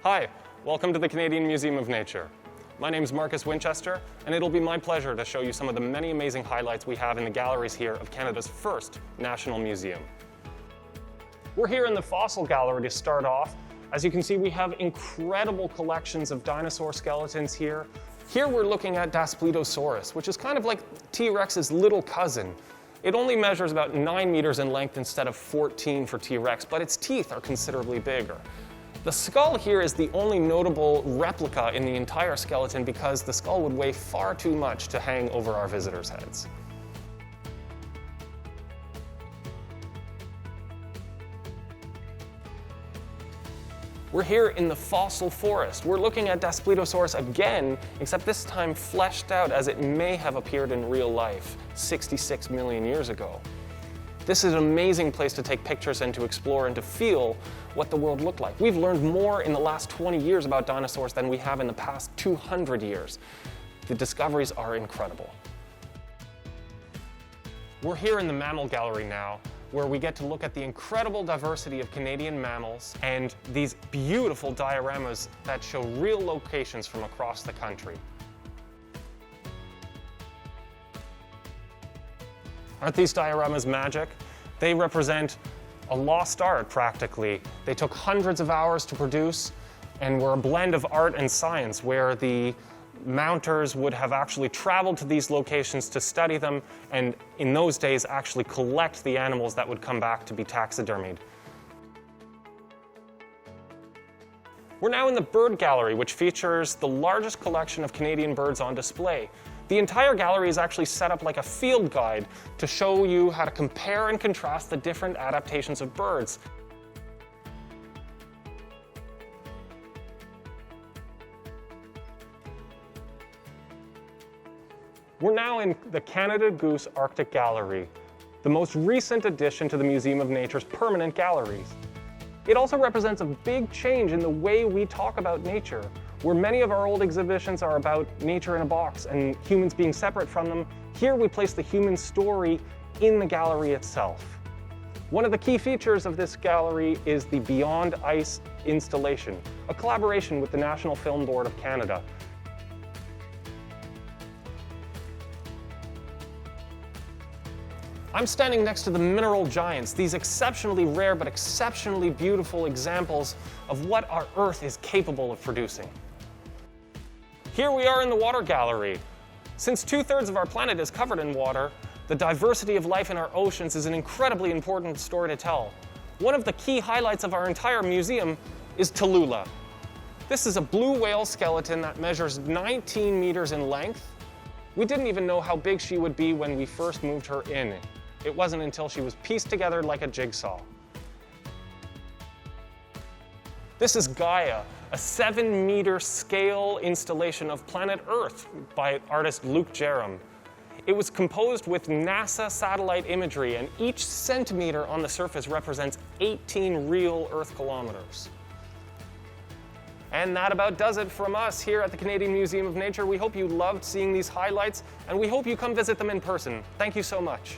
Hi, welcome to the Canadian Museum of Nature. My name is Marcus Winchester, and it'll be my pleasure to show you some of the many amazing highlights we have in the galleries here of Canada's first national museum. We're here in the fossil gallery to start off. As you can see, we have incredible collections of dinosaur skeletons here. Here we're looking at Daspletosaurus, which is kind of like T-Rex's little cousin. It only measures about 9 meters in length instead of 14 for T-Rex, but its teeth are considerably bigger. The skull here is the only notable replica in the entire skeleton because the skull would weigh far too much to hang over our visitors' heads. We're here in the fossil forest. We're looking at Daspletosaurus again, except this time fleshed out as it may have appeared in real life 66 million years ago. This is an amazing place to take pictures and to explore and to feel what the world looked like. We've learned more in the last 20 years about dinosaurs than we have in the past 200 years. The discoveries are incredible. We're here in the mammal gallery now, where we get to look at the incredible diversity of Canadian mammals and these beautiful dioramas that show real locations from across the country. Aren't these dioramas magic? They represent a lost art, practically. They took hundreds of hours to produce and were a blend of art and science, where the mounters would have actually traveled to these locations to study them, and in those days actually collect the animals that would come back to be taxidermied. We're now in the bird gallery, which features the largest collection of Canadian birds on display. The entire gallery is actually set up like a field guide to show you how to compare and contrast the different adaptations of birds. We're now in the Canada Goose Arctic Gallery, the most recent addition to the Museum of Nature's permanent galleries. It also represents a big change in the way we talk about nature. Where many of our old exhibitions are about nature in a box and humans being separate from them, here we place the human story in the gallery itself. One of the key features of this gallery is the Beyond Ice installation, a collaboration with the National Film Board of Canada. I'm standing next to the mineral giants, these exceptionally rare but exceptionally beautiful examples of what our Earth is capable of producing. Here we are in the water gallery. Since 2/3 of our planet is covered in water, the diversity of life in our oceans is an incredibly important story to tell. One of the key highlights of our entire museum is Tallulah. This is a blue whale skeleton that measures 19 meters in length. We didn't even know how big she would be when we first moved her in. It wasn't until she was pieced together like a jigsaw. This is Gaia, a 7-meter scale installation of planet Earth by artist Luke Jerram. It was composed with NASA satellite imagery, and each centimeter on the surface represents 18 real Earth kilometers. And that about does it from us here at the Canadian Museum of Nature. We hope you loved seeing these highlights, and we hope you come visit them in person. Thank you so much.